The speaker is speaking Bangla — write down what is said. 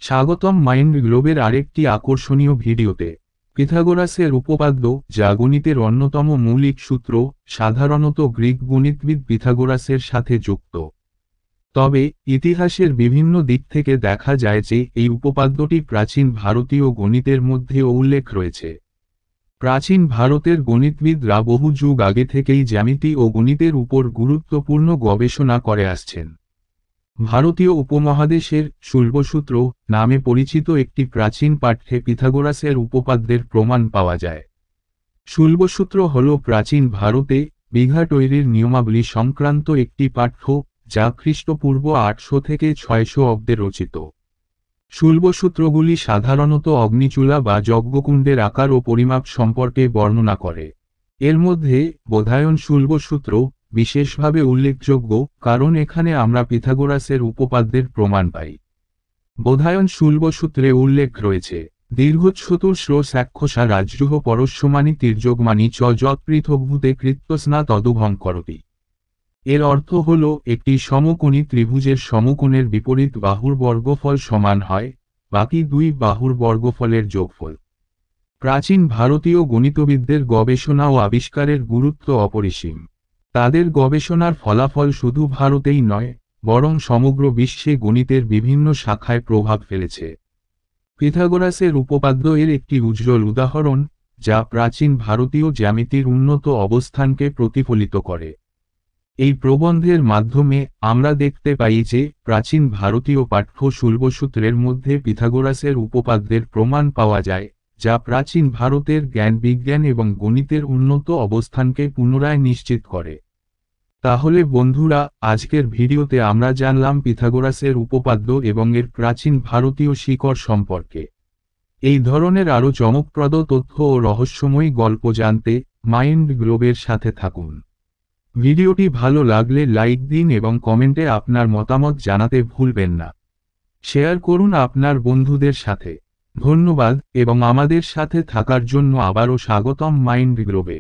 স্বাগতম মাইন্ড গ্লোবের আরেকটি আকর্ষণীয় ভিডিওতে। পিথাগোরাসের উপপাদ্য, যা গণিতের অন্যতম মৌলিক সূত্র, সাধারণত গ্রিক গণিতবিদ পিথাগোরাসের সাথে যুক্ত। তবে ইতিহাসের বিভিন্ন দিক থেকে দেখা যায় যে এই উপপাদ্যটি প্রাচীন ভারতীয় গণিতের মধ্যেও উল্লেখ রয়েছে। প্রাচীন ভারতের গণিতবিদরা বহু যুগ আগে থেকেই জ্যামিতি ও গণিতের উপর গুরুত্বপূর্ণ গবেষণা করে আসছেন। ভারতীয় উপমহাদেশের শুল্বসূত্র নামে পরিচিত একটি প্রাচীন পাঠ্যে পিথাগোরাসের উপপাদ্যের প্রমাণ পাওয়া যায়। শুল্বসূত্র হল প্রাচীন ভারতে বিঘা তৈরির নিয়মাবলী সংক্রান্ত একটি পাঠ্য, যা খ্রিস্টপূর্ব 800 থেকে 600 অব্দে রচিত। শুল্বসূত্রগুলি সাধারণত অগ্নিচুলা বা যজ্ঞকুণ্ডের আকার ও পরিমাপ সম্পর্কে বর্ণনা করে। এর মধ্যে বোধায়ন শুল্বসূত্র বিশেষভাবে উল্লেখযোগ্য, কারণ এখানে আমরা পিথাগোরাসের উপপাদ্যের প্রমাণ পাই। বোধায়ন শুল্বসূত্রে উল্লেখ রয়েছে, দীর্ঘচ্ছতুর্শ্র স্যাক্ষসা রাজ্যুহ পরস্যমানি তির্যগমানি চ যৎপৃথগ্ভূতে কৃত্যস্না তদুভং করতি। এর অর্থ হল, একটি সমকোণী ত্রিভুজের সমকোণের বিপরীত বাহুর বর্গফল সমান হয়, বাকি দুই বাহুর বর্গফলের যোগফল। প্রাচীন ভারতীয় গণিতবিদদের গবেষণা ও আবিষ্কারের গুরুত্ব অপরিসীম। তাদের গবেষণার ফলাফল শুধু ভারতেই নয়, বরং সমগ্র বিশ্বে গণিতের বিভিন্ন শাখায় প্রভাব ফেলেছে। পিথাগোরাসের উপপাদ্য এর একটি উজ্জ্বল উদাহরণ, যা প্রাচীন ভারতীয় জ্যামিতির উন্নত অবস্থানকে প্রতিফলিত করে। এই প্রবন্ধের মাধ্যমে আমরা দেখতে পাই যে প্রাচীন ভারতীয় পাঠ্য শুল্বসূত্রের মধ্যে পিথাগোরাসের উপপাদ্যের প্রমাণ পাওয়া যায়, যা প্রাচীন ভারতের জ্ঞান বিজ্ঞান এবং গণিতের উন্নত অবস্থানকে পুনরায় নিশ্চিত করে। তাহলে বন্ধুরা, আজকের ভিডিওতে আমরা জানলাম পিথাগোরাসের উপপাদ্য এবং এর প্রাচীন ভারতীয় শিকড় সম্পর্কে। এই ধরনের আরও চমকপ্রদ তথ্য ও রহস্যময়ী গল্প জানতে মাইন্ড গ্লোবের সাথে থাকুন। ভিডিওটি ভালো লাগলে লাইক দিন এবং কমেন্টে আপনার মতামত জানাতে ভুলবেন না। শেয়ার করুন আপনার বন্ধুদের সাথে। ধন্যবাদ এবং আমাদের সাথে থাকার জন্য আবারও স্বাগতম মাইন্ড গ্লোবে।